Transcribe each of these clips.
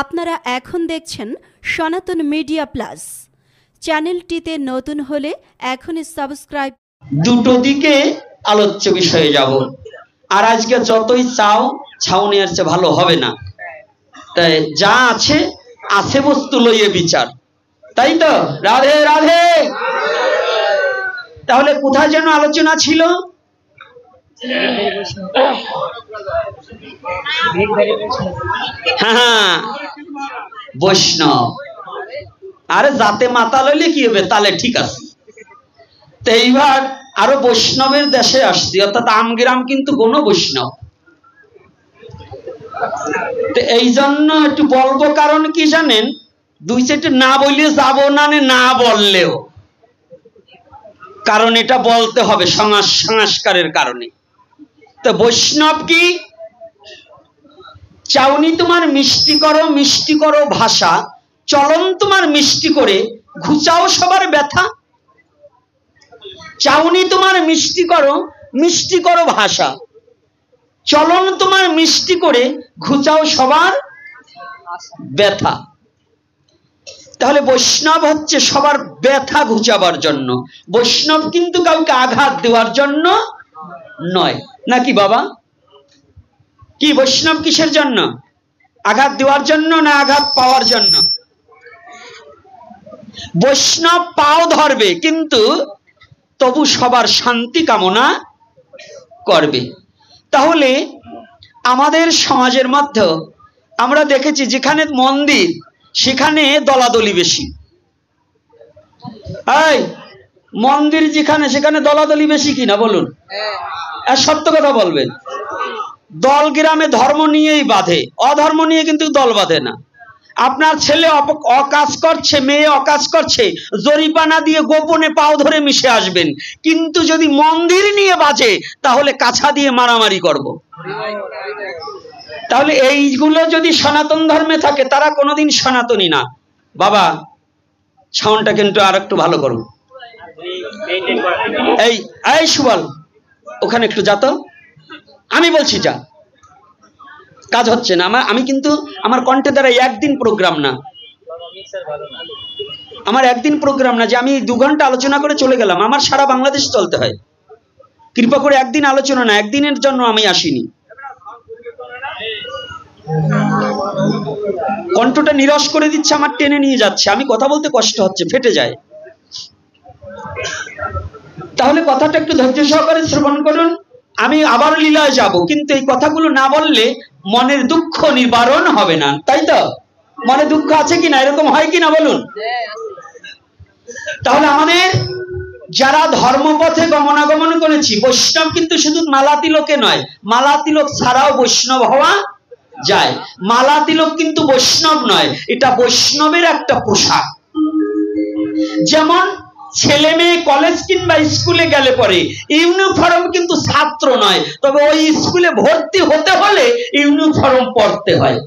আপনারা এখন দেখছেন সনাতন মিডিয়া প্লাস। চ্যানেলটিতে নতুন হলে এখনই সাবস্ক্রাইব। দুটো দিকে আলোচ্য বিষয়ে যাব। আর আজকে যতই ছাউনি আর চেয়ে ভালো হবে না, তাই যা আছে আছে বস্তু লইয়ে বিচার, তাই তো? রাধে রাধে। তাহলে কোথায় যেন আলোচনা ছিল? হ্যাঁ, বৈষ্ণব। আরে যাতে মাতা লইলে কি হবে, তাহলে ঠিক আছে। তো এইবার আরো বৈষ্ণবের দেশে আসছি, অর্থাৎ আমগ্রাম কিন্তু কোন বৈষ্ণব। তো এই জন্য একটু বলবো, কারণ কি জানেন, দুই সাইডে না বললে যাবো না, না বললেও, কারণ এটা বলতে হবে সংস্কারের কারণে। তো বৈষ্ণব কি? চাউনি তোমার মিষ্টি করো ভাষা, চলন তোমার মিষ্টি করে ঘুচাও সবার ব্যথা। চাউনি তোমার মিষ্টি করো ভাষা, চলন তোমার মিষ্টি করে ঘুচাও সবার ব্যথা। তাহলে বৈষ্ণব হচ্ছে সবার ব্যথা ঘুচাবার জন্য। বৈষ্ণব কিন্তু কাউকে আঘাত দেওয়ার জন্য নয়, নাকি বাবা? কি বৈষ্ণব কিসের জন্য? আঘাত দেওয়ার জন্য না আঘাত পাওয়ার জন্য? বৈষ্ণব পাও ধরবে, কিন্তু তবু সবার শান্তি কামনা করবে। তাহলে আমাদের সমাজের মধ্যে আমরা দেখেছি, যেখানে মন্দির সেখানে দলাদলি বেশি। এই মন্দির যেখানে, সেখানে দলাদলি বেশি কিনা বলুন? সত্য কথা বলবেন। দল গ্রামে ধর্ম নিয়েই বাঁধে, অধর্ম নিয়ে কিন্তু দল বাঁধে না। আপনার ছেলে অকাজ করছে, মেয়ে অকাজ করছে, জরিপানা দিয়ে গোপনে পাও ধরে মিশে আসবেন। কিন্তু যদি মন্দির নিয়ে বাজে, তাহলে কাছা দিয়ে মারামারি করব। তাহলে এইগুলো যদি সনাতন ধর্মে থাকে, তারা কোনোদিন সনাতনী না। বাবা সাউন্ডটা কিন্তু আর একটু ভালো করুন। এই সুবল, ওখানে একটু যা তো, আমি বলছি যা, কাজ হচ্ছে না। আমি কিন্তু আমার কণ্ঠে দ্বারা একদিন প্রোগ্রাম না, আমার একদিন প্রোগ্রাম না যে আমি 2 ঘন্টা আলোচনা করে চলে গেলাম। আমার সারা বাংলাদেশ চলতে হয়। কৃপা করে একদিন আলোচনা না, একদিনের জন্য আমি আসিনি। কণ্ঠটা নিরস করে দিচ্ছে, আমার টেনে নিয়ে যাচ্ছে, আমি কথা বলতে কষ্ট হচ্ছে, ফেটে যায়। তাহলে কথাটা একটু ধৈর্য সহকারে শ্রবণ করুন। আমি আবার লীলায় যাব, কিন্তু এই কথাগুলো না বললে মনের দুঃখ নিবারণ হবে না, তাই তো? মনে দুঃখ আছে কিনা? এরকম হয় কিনা বলুন? তাহলে আমাদের যারা ধর্মপথে গমনাগমন করেছি, বৈষ্ণব কিন্তু শুধু মালা তিলকে নয়, মালা তিলক ছাড়াও বৈষ্ণব হওয়া যায়। মালা তিলক কিন্তু বৈষ্ণব নয়, এটা বৈষ্ণবের একটা পোশাক। যেমন ছেলে মেয়ে কলেজ কিংবা স্কুলে গেলে পরে ইউনিফর্ম কিন্তু ছাত্র নয়, তবে ওই স্কুলে ভর্তি হতে হলে ইউনিফর্ম পরতে হয়।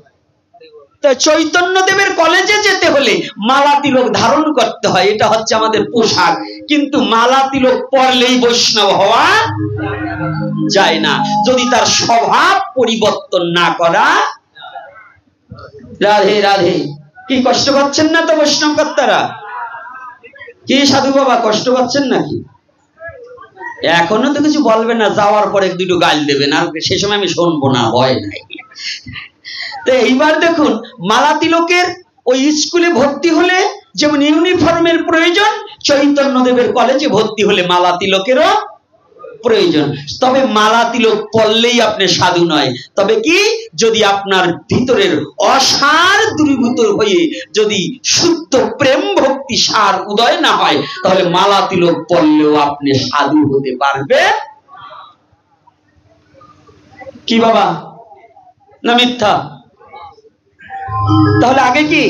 তো চৈতন্যদেবের কলেজে যেতে হলে মালা তিলক ধারণ করতে হয়, এটা হচ্ছে আমাদের পোশাক। কিন্তু মালা তিলক পরলেই বৈষ্ণব হওয়া যায় না, যদি তার স্বভাব পরিবর্তন না করা। রাধে রাধে। কি কষ্ট পাচ্ছেন না তো বৈষ্ণব কর্তারা? কি সাধু বাবা কষ্ট পাচ্ছেন নাকি? এখনো তো কিছু বলবে না, যাওয়ার পরে 2 গাল দেবেন, আর সে সময় আমি শুনবো না, ভয় নাই। তো এইবার দেখুন, মালা তিলকের ওই স্কুলে ভর্তি হলে যেমন ইউনিফর্মের প্রয়োজন, চৈতন্যদেবের কলেজে ভর্তি হলে মালা তিলকেরও প্রয়োজন। তবে মালা তিলক পড়লেই আপনি সাধু নয়। তবে কি, যদি আপনার ভিতরের অসার দূরীভূত হয়ে যদি শুদ্ধ প্রেম ভক্তি সার উদয় না হয়, তাহলে মালা তিলক পড়লেও আপনি সাধু হতে পারবেন। কি বাবা, না মিথ্যা? তাহলে আগে কি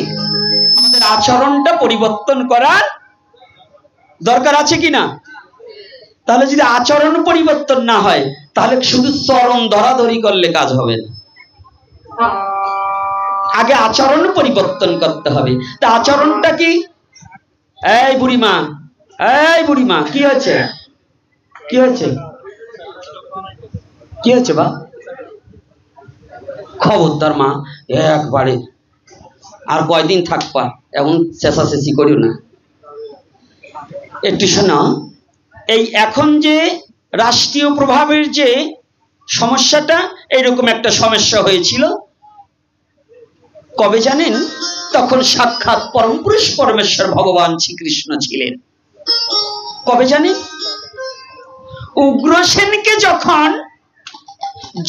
আমাদের আচরণটা পরিবর্তন করার দরকার আছে কিনা? তাহলে যদি আচরণ পরিবর্তন না হয়, তাহলে শুধু চরণ ধরাধরি করলে কাজ হবে না। আগে আচরণ পরিবর্তন করতে হবে। তা আচরণটা কি? এই বুড়িমা, কি হয়েছে? কি হয়েছে? কি হয়েছে বা? খবরদার মা, একবারে আর কয়দিন থাকবা, এখন চেঁচাচেঁচি করিও না, একটু শোনো। এই এখন যে রাষ্ট্রীয় প্রভাবের যে সমস্যাটা, এইরকম একটা সমস্যা হয়েছিল কবে জানেন? তখন সাক্ষাৎ পরম পুরুষ পরমেশ্বর ভগবান শ্রীকৃষ্ণ ছিলেন। কবে জানেন? উগ্রসেনকে যখন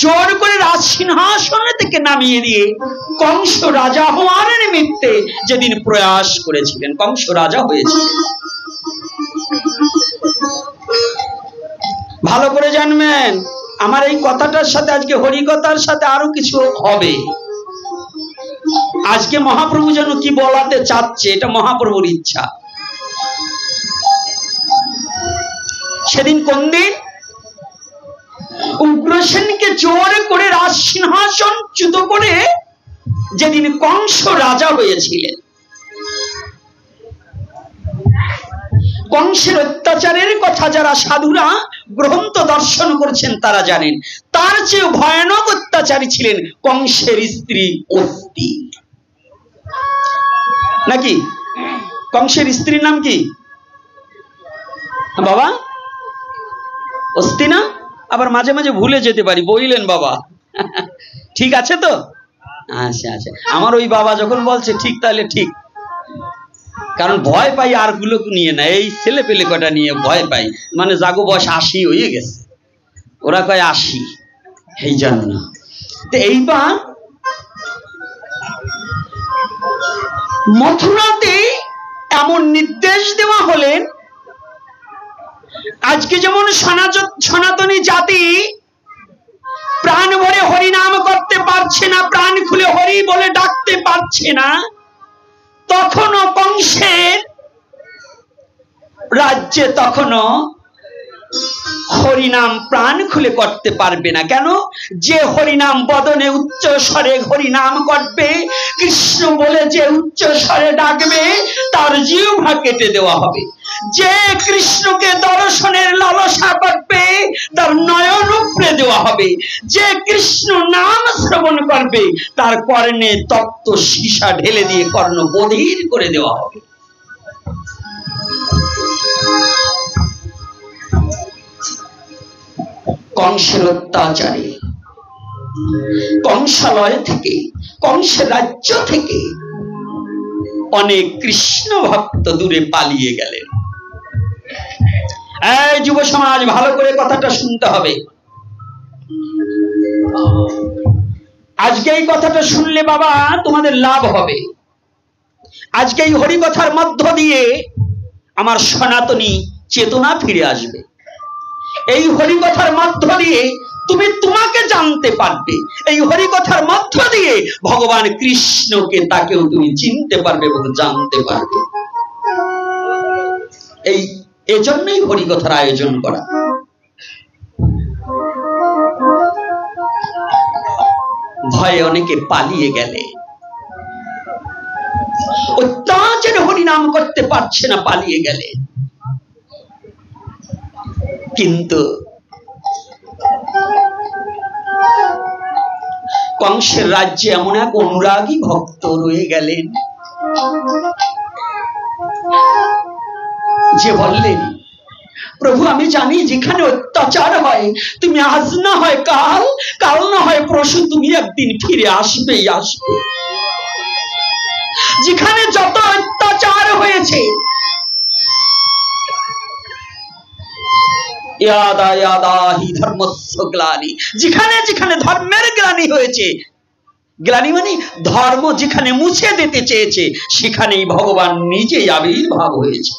জোর করে রাজসিংহাসন থেকে নামিয়ে দিয়ে কংস রাজা হওয়ার নিমিত্তে যেদিন প্রয়াস করেছিলেন, কংস রাজা হয়েছিলেন। ভালো করে জানবেন, আমার এই কথাটার সাথে আজকে হরিকথার সাথে আরো কিছু হবে। আজকে মহাপ্রভু যেন কি বলাতে চাচ্ছে, এটা মহাপ্রভুর ইচ্ছা। সেদিন কোন দিন? উগ্রসেনকে জোর করে রাজসিংহাসন চ্যুত করে যেদিন কংস রাজা হয়েছিলেন। কংসের অত্যাচারের কথা যারা সাধুরা গ্রন্থ দর্শন করছেন তারা জানেন। তার চেয়ে ভয়ানক অত্যাচারী ছিলেন কংসের স্ত্রী অস্তি। নাকি? কংসের স্ত্রীর নাম কি বাবা? অস্তি না? আবার মাঝে মাঝে ভুলে যেতে পারি, বইলেন বাবা। ঠিক আছে তো? আচ্ছা আচ্ছা, আমার ওই বাবা যখন বলছে ঠিক তাহলে ঠিক, কারণ ভয় পাই আর গুলো নিয়ে না, এই ছেলে পেলে কটা নিয়ে ভয় পাই। মানে জাগো বয়স 80 হয়ে গেছে, ওরা কয় 80, এই জন্য। তো এইবার মথুরাতে এমন নির্দেশ দেওয়া হলেন, আজকে যেমন সনাতনী জাতি প্রাণ ভরে হরি নাম করতে পারছে না, প্রাণ খুলে হরি বলে ডাকতে পারছে না, তখনও কংসের রাজ্যে তখনও হরিনাম প্রাণ খুলে করতে পারবে না। কেন? যে হরিনাম বদনে উচ্চ স্বরে হরিনাম করবে, কৃষ্ণ বলে যে উচ্চ স্বরে ডাকবে, তার জিহ্বা কেটে দেওয়া হবে। যে কৃষ্ণকে দর্শনের লালসা করবে, তার নয়ন উপড়ে দেওয়া হবে। যে কৃষ্ণ নাম শ্রবণ করবে, তার কর্ণে তপ্ত সীসা ঢেলে দিয়ে কর্ণ বধির করে দেওয়া হবে। কংসের অত্যাচারে কংসালয় থেকে, কংসের রাজ্য থেকে অনেক কৃষ্ণ ভক্ত দূরে পালিয়ে গেলেন। এই যুব সমাজ, ভালো করে কথাটা শুনতে হবে। আজকে এই কথাটা শুনলে বাবা তোমাদের লাভ হবে। আজকে এই হরিকথার মধ্য দিয়ে আমার সনাতনী চেতনা ফিরে আসবে। এই হরিকথার মধ্য দিয়ে তুমি তোমাকে জানতে পারবে। এই হরিকথার মধ্য দিয়ে ভগবান কৃষ্ণকে, তাকেও তুমি চিনতে পারবে এবং জানতে পারবে। এই এজন্যই হরিকথার আয়োজন করা। ভয়ে অনেকে পালিয়ে গেলে, অত্যাচারে হরিনাম করতে পারছে না, পালিয়ে গেলে। কিন্তু কংসের রাজ্যে এমন এক অনুরাগী ভক্ত রয়ে গেলেন যে বললেন, প্রভু আমি জানি যেখানে অত্যাচার হয় তুমি আজ না হয় কাল, কাল না হয় পরশু তুমি একদিন ফিরে আসবেই আসবে। যেখানে যত অত্যাচার হয়েছে, যেখানে যেখানে ধর্মের গ্লানি হয়েছে, গ্লানি মানে ধর্ম যেখানে মুছে দিতে চেয়েছে, সেখানেই ভগবান নিজেই আবির্ভাব হয়েছে।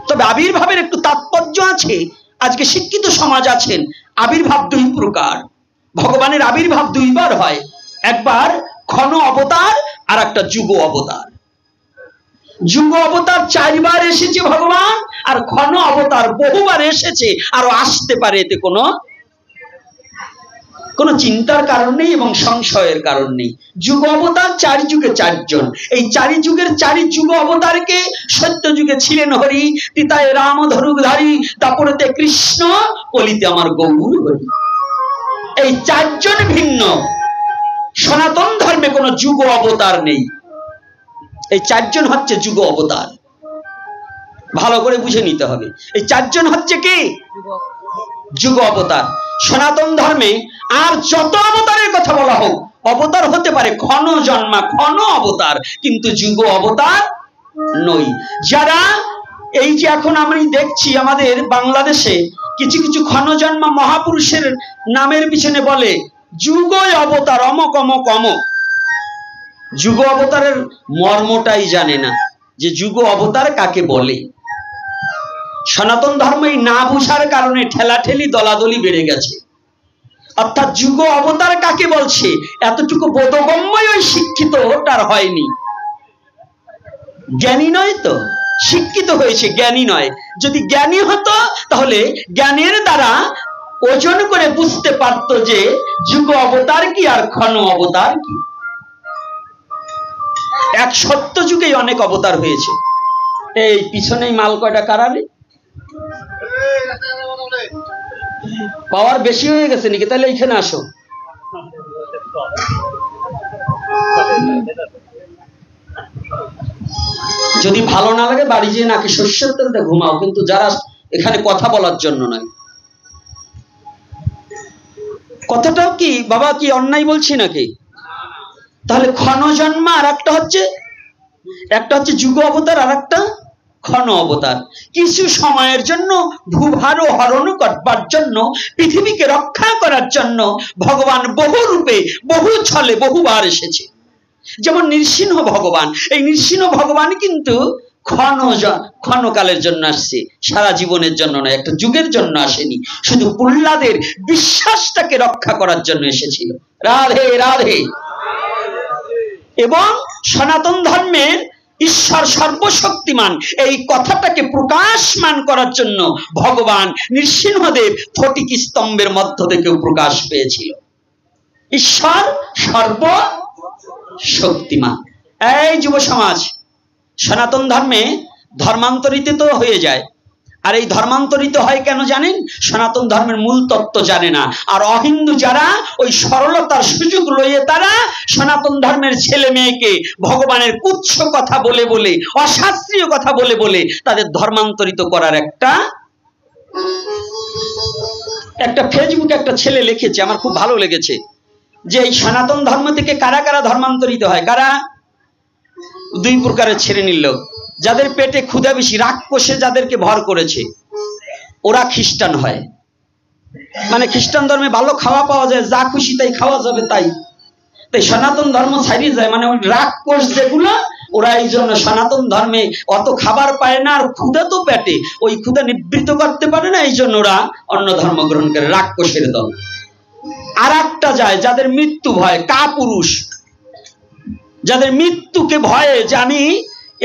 তবে আবির্ভাবের একটু তাৎপর্য আছে। আজকে শিক্ষিত সমাজ আছেন, আবির্ভাব দুই প্রকার। ভগবানের আবির্ভাব দুইবার হয়, একবার ক্ষণ অবতার আর একটা যুগ অবতার। যুগ অবতার 4 বার এসেছে ভগবান, আর ক্ষণ অবতার বহুবার এসেছে, আরো আসতে পারে, এতে কোনো চিন্তার কারণ নেই এবং সংশয়ের কারণ নেই। যুগ অবতার 4 যুগে 4 জন। এই 4 যুগের 4 যুগ অবতারকে সত্য যুগে ছিলেন হরি, তিতায় রাম ধনুকধারী, তারপরেতে কৃষ্ণ, কলিতে আমার গৌর হরি। এই 4 জন ভিন্ন। সনাতন ধর্মে কোনো যুগ অবতার নেই। এই চারজন হচ্ছে যুগ অবতার, ভালো করে বুঝে নিতে হবে। এই চারজন হচ্ছে কি? যুগ অবতার। সনাতন ধর্মে আর যত অবতারের কথা বলা হোক, অবতার হতে পারে ক্ষণ জন্মা, ক্ষণ অবতার, কিন্তু যুগ অবতার নই। যারা এই যে এখন আমি দেখছি আমাদের বাংলাদেশে কিছু কিছু ক্ষণ জন্মা মহাপুরুষের নামের পিছনে বলে যুগ অবতার, অমক অমক অমক, যুগ অবতারের মর্মটাই জানে না যে যুগ অবতার কাকে বলে। সনাতন ধর্ম এই না বুঝার কারণে ঠেলাঠেলি দলাদলি বেড়ে গেছে। অর্থাৎ যুগ অবতার কাকে বলছে এতটুকু বোধগম্য ওই শিক্ষিত তার হয়নি। জ্ঞানী নয় তো, শিক্ষিত হয়েছে, জ্ঞানী নয়। যদি জ্ঞানী হতো তাহলে জ্ঞানের দ্বারা ওজন করে বুঝতে পারতো যে যুগ অবতার কি আর ক্ষণ অবতার কি। এক সত্য যুগেই অনেক অবতার হয়েছে। এই পিছনেই মাল কয়টা কারালে পাওয়ার বেশি হয়ে গেছে নাকি? তাহলে এইখানে আসো। যদি ভালো না লাগে বাড়ি যেয়ে নাকি শস্যের তেলতে ঘুমাও, কিন্তু যারা এখানে কথা বলার জন্য নয়। কথাটাও কি বাবা, কি অন্যায় বলছি নাকি? তাহলে ক্ষণ জন্মা আর একটা হচ্ছে যুগ অবতার, আর একটা ক্ষণ অবতার। কিছু সময়ের জন্য ভূভার হরণ করবার জন্য, পৃথিবীকে রক্ষা করার জন্য ভগবান বহু রূপে, বহু ছলে, বহুবার এসেছে। যেমন নৃসিংহ ভগবান, এই নৃসিংহ ভগবান কিন্তু ক্ষণকালের জন্য আসছে, সারা জীবনের জন্য নয়, একটা যুগের জন্য আসেনি, শুধু প্রহ্লাদের বিশ্বাসটাকে রক্ষা করার জন্য এসেছিল। রাধে রাধে। এবং সনাতন ধর্মের ঈশ্বর সর্বশক্তিমান এই কথাটাকে প্রকাশমান করার জন্য ভগবান নৃসিংহদেব ফটিক স্তম্ভের মধ্য থেকেও প্রকাশ পেয়েছিল। ঈশ্বর সর্বশক্তিমান। এই যুব সমাজ, সনাতন ধর্মে ধর্মান্তরিত তো হয়ে যায়। আর এই ধর্মান্তরিত হয় কেন জানেন? সনাতন ধর্মের মূল তত্ত্ব জানে না। আর অহিন্দু যারা ওই সরলতার সুযোগ লইয়ে তারা সনাতন ধর্মের ছেলে মেয়েকে ভগবানের কুৎস কথা বলে বলে, অশাস্ত্রীয় কথা বলে বলে তাদের ধর্মান্তরিত করার একটা ফেসবুকে একটা ছেলে লিখেছে, আমার খুব ভালো লেগেছে, যে এই সনাতন ধর্ম থেকে কারা কারা ধর্মান্তরিত হয়। কারা? দুই প্রকারের শ্রেণীর লোক। যাদের পেটে ক্ষুধা বেশি, রাক্ষসে যাদেরকে ভর করেছে, ওরা খ্রিস্টান হয়। মানে খ্রিস্টান ধর্মে ভালো খাওয়া পাওয়া যায়, যা খুশি তাই খাওয়া যাবে, তাই সনাতন ধর্ম ছাড়িয়ে যায়। মানে ওই রাক্ষস যেগুলো, ওরা এই জন্য সনাতন ধর্মে অত খাবার পায় না, আর ক্ষুধা তো পেটে, ওই ক্ষুধা নিবৃত্ত করতে পারে না, এই জন্য ওরা অন্য ধর্ম গ্রহণ করে, রাক্ষসের দল। আর একটা যায় যাদের মৃত্যু ভয়, কাপুরুষ, যাদের মৃত্যুকে ভয়ে, যে আমি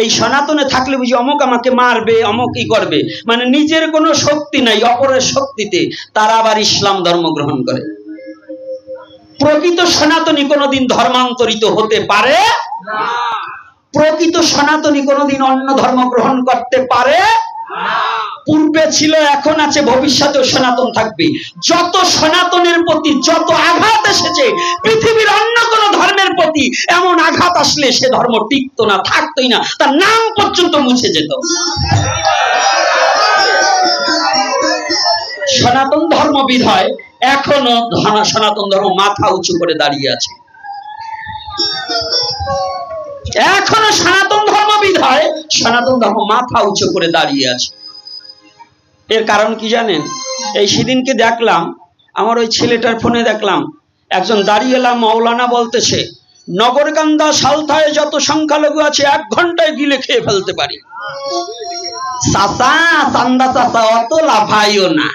এই সনাতনে থাকলে বুঝি অমুক আমাকে মারবে, অমুক ই করবে, মানে নিজের কোনো শক্তি নাই, অপরের শক্তিতে তারা আবার ইসলাম ধর্ম গ্রহণ করে। প্রকৃত সনাতনী কোনোদিন ধর্মান্তরিত হতে পারে না। প্রকৃত সনাতনী কোনোদিন অন্য ধর্ম গ্রহণ করতে পারে না। পূর্বে ছিল, এখন আছে, ভবিষ্যতেও সনাতন থাকবে। যত সনাতনের প্রতি যত আঘাত এসেছে, পৃথিবীর অন্য কোন ধর্মের প্রতি এমন আঘাত আসলে সে ধর্ম টিকতো না, থাকতোই না, তার নাম পর্যন্ত মুছে যেত। সনাতন ধর্ম বিধায় এখনো সনাতন ধর্ম মাথা উঁচু করে দাঁড়িয়ে আছে। এখনো সনাতন ধর্ম বিধায় সনাতন ধর্ম মাথা উঁচু করে দাঁড়িয়ে আছে। এর কারণ কি জানেন? এই সেদিনকে দেখলাম, আমার ওই ছেলেটার ফোনে দেখলাম, একজন দাঁড়িয়েলা মৌলানা বলতেছে, নগরকান্দা সালথায় যত সংখ্যালঘু আছে 1 ঘন্টায় গিলে খেয়ে ফেলতে পারি। চাচা, চান্দা চাচা, অত লাফাইও না।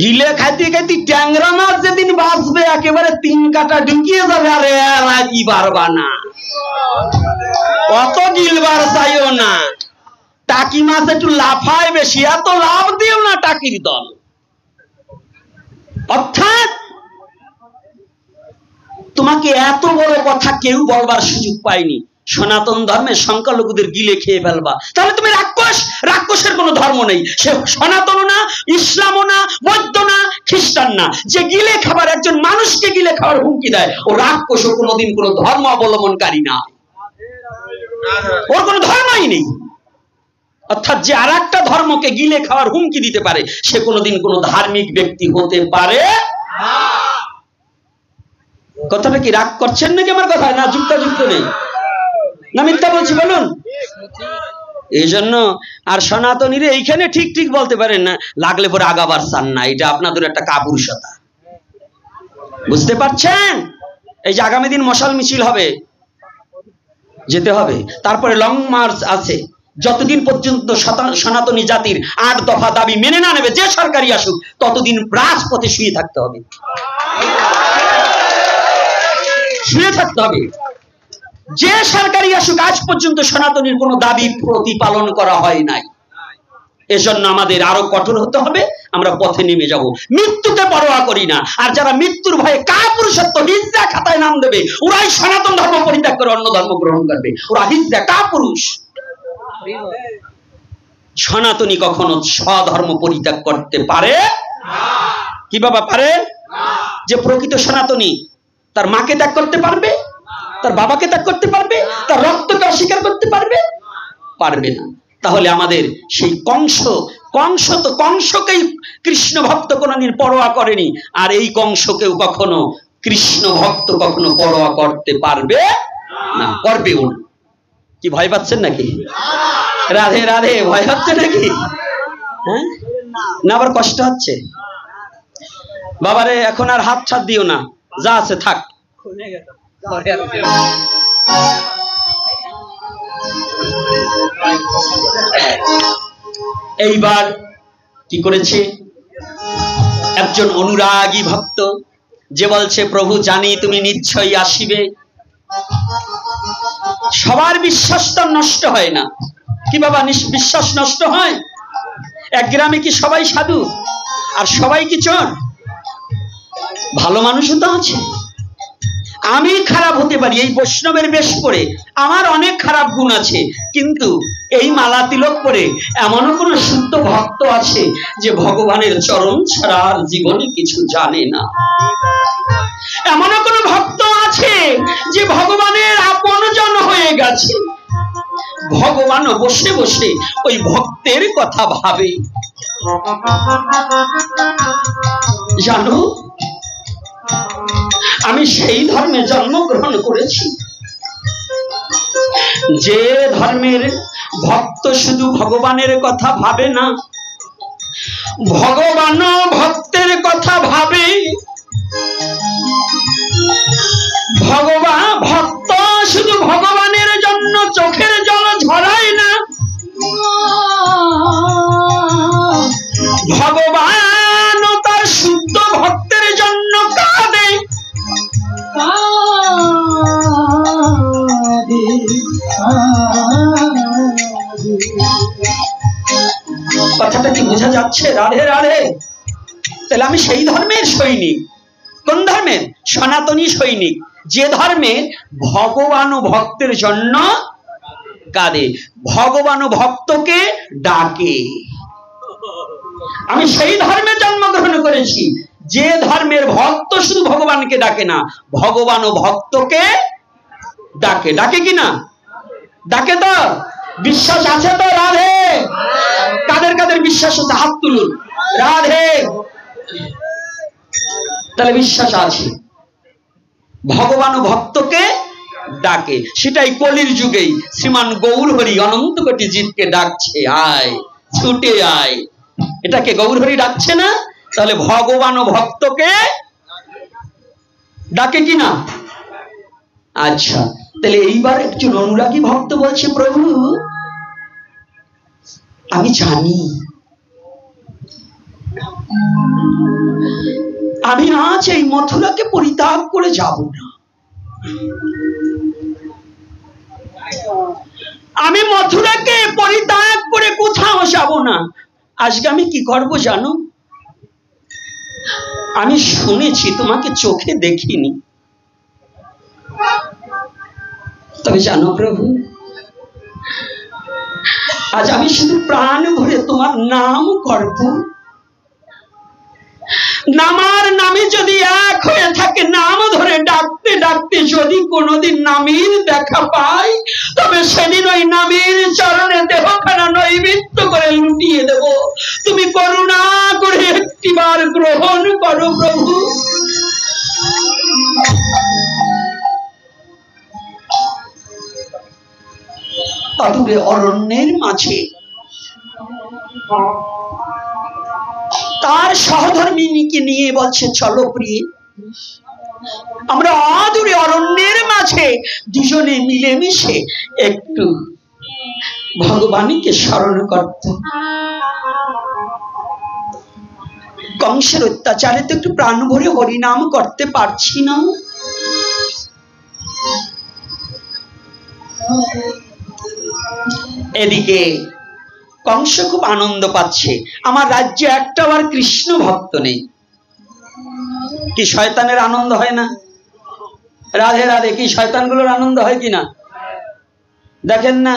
গিলে খাইতে খাইতে ট্যাংরা মাছ যেদিন বাঁচবে একেবারে 3 কাটা ঢুকিয়ে যাবে, আরে কি পারবা না, অত গিলবার চাইও না। টাকি মাছ একটু লাফায় বেশি, এত লাভ দিও না টাকির দল। অর্থাৎ তোমাকে এত বড় কথা কেউ বলবার সুযোগ পায়নি। সনাতন ধর্মের সংখ্যালঘুদের গিলে খেয়ে ফেলবা, তাহলে তুমি রাক্ষস। রাক্ষসের কোনো ধর্ম নেই, সে সনাতন না, ইসলামও না, বৌদ্ধ না, খ্রিস্টান না, যে গিলে খাবার একজন মানুষকে গিলে খাওয়ার হুমকি দেয়, ও রাক্ষস, ও কোনোদিন কোনো ধর্ম অবলম্বনকারী না, ওর কোনো ধর্মই নেই। অর্থাৎ যে আর একটা ধর্মকে গিলে খাওয়ার হুমকি দিতে পারে, সে কোনোদিন কোনো ধার্মিক ব্যক্তি হতে পারে না। কথাটা কি রাগ করছেন নাকি আমার কথা? না যুক্ত নেই, না মিথ্যা বলছি বলুন? এই জন্য আর সনাতনীরা এইখানে ঠিক ঠিক বলতে পারেন না, লাগলে পরে আগাবার চান না, এটা আপনাদের একটা কাপুরুষতা, বুঝতে পারছেন? এই যে আগামী দিন মশাল মিছিল হবে, যেতে হবে, তারপরে লং মার্চ আছে, যতদিন পর্যন্ত সনাতনী জাতির 8 দফা দাবি মেনে না নেবে যে সরকারই আসুক, ততদিন রাজপথে শুয়ে থাকতে হবে, শুয়ে থাকতে হবে। যে সরকারই আসুক, আজ পর্যন্ত সনাতনীর কোনো দাবি প্রতিপালন করা হয় নাই। এজন্য আমাদের আরো কঠোর হতে হবে, আমরা পথে নেমে যাব, মৃত্যুকে পরোয়া করি না। আর যারা মৃত্যুর ভয়ে কাপুরুষত্ব হিজড়া খাতায় নাম দেবে, ওরাই সনাতন ধর্ম পরিত্যাগ করে অন্য ধর্ম গ্রহণ করবে, ওরা হিজড়া কাপুরুষ। সনাতনী কখনো স্বধর্ম পরিত্যাগ করতে পারে না। কি বাবা পারে? যে প্রকৃত সনাতনী তার মাকে ত্যাগ করতে পারবে, তার বাবাকে ত্যাগ করতে পারবে, তার রক্তকে অস্বীকার করতে পারবে? পারবে না। তাহলে আমাদের সেই কংসকেই কৃষ্ণ ভক্ত কোনদিন পরোয়া করেনি, আর এই কংসকেও কখনো কৃষ্ণ ভক্ত কখনো পরোয়া করতে পারবে না, করবেও না। কি ভয় পাচ্ছেন নাকি? রাধে রাধে, ভয় হচ্ছে নাকি? হ্যাঁ, না আবার কষ্ট হচ্ছে? বাবারে এখন আর হাত ছাড় দিও না, যা আছে থাক। এইবার কি করেছে একজন অনুরাগী ভক্ত, যে বলছে প্রভু জানি তুমি নিশ্চয়ই আসিবে। সবার বিশ্বাস তো নষ্ট হয় না। কি বাবা বিশ্বাস নষ্ট হয়? এক গ্রামে কি সবাই সাধু আর সবাই কি চোর? ভালো মানুষও তো আছে। আমি খারাপ হতে পারি, এই বৈষ্ণবের বেশ পরে আমার অনেক খারাপ গুণ আছে, কিন্তু এই মালা তিলক পরে এমনও কোন শুদ্ধ ভক্ত আছে যে ভগবানের চরণ ছাড়া আর জীবনে কিছু জানে না। এমনও কোন ভক্ত আছে যে ভগবানের আপনজন হয়ে গেছে, ভগবান বসে বসে ওই ভক্তের কথা ভাবে। জানো, আমি সেই ধর্মে জন্মগ্রহণ করেছি যে ধর্মের ভক্ত শুধু ভগবানের কথা ভাবে না, ভগবান ভক্তের কথা ভাবে। ভক্ত শুধু ভগবানের জন্য চোখের জল ঝরায় না, ভগবান তার শুদ্ধ ভক্তের জন্য কাঁদে। কথাটা কি বোঝা যাচ্ছে? রাধে রাধে। তাহলে আমি সেই ধর্মের সৈনিক। কোন ধর্মের? সনাতনী সৈনিক, যে ধর্মে ভগবান ও ভক্তের জন্য কাঁদে, ভগবান ও ভক্তকে ডাকে। আমি সেই ধর্মে জন্মগ্রহণ করেছি যে ধর্মের ভক্ত শুধু ভগবানকে ডাকে না, ভগবান ও ভক্তকে ডাকে। ডাকে কিনা? ডাকে তো? বিশ্বাস আছে তো? রাধে। কাদের কাদের বিশ্বাস আছে হাত তুলুন। রাধে। তাহলে বিশ্বাস আছে, ভগবান ও ভক্তকে ডাকে। সেটাই কলির যুগেই শ্রীমান গৌর হরি অনন্ত কোটি জীবকে ডাকছে, আয় ছুটে আয়। এটাকে গৌর হরি ডাকছে না? তাহলে ভগবান ও ভক্তকে ডাকে কিনা? আচ্ছা, তাহলে এইবার একজন অনুরাগী ভক্ত বলছে, প্রভু আমি জানি আমি আজ এই মথুরাকে পরিত্যাগ করে যাব না, আমি মথুরাকে পরিত্যাগ করে কোথাও যাব না। আজকে আমি কি করব জানো? আমি শুনেছি, তোমাকে চোখে দেখিনি, তবে জানো প্রভু, আজ আমি শুধু প্রাণ ভরে তোমার নাম করব। নামার নামে যদি এক হয়ে থাকে, নাম ধরে ডাকতে ডাকতে যদি কোনোদিন নামের দেখা পায়, তবে সেদিন ওই নামের চরণে দেহখানা নৈবেদ্য করে লুটিয়ে দেব। তুমি করুণা করে একটিবার গ্রহণ করো প্রভু। অদূরে অরণ্যের মাঝে তার সহধর্মিনীকে নিয়ে বলছে, চলো প্রিয়, আমরা অদূরে অরণ্যের মাঝে দুজনে মিলেমিশে একটু ভগবানকে স্মরণ করত। কংসের অত্যাচারে তো একটু প্রাণ ভরে হরিনাম করতে পারছি না। এদিকে কংস খুব আনন্দ পাচ্ছে, আমার রাজ্যে একটাও আর কৃষ্ণ ভক্ত নেই। কি শয়তানের আনন্দ হয় না? রাধে রাধে, কি শয়তানগুলোর আনন্দ হয় কিনা দেখেন না?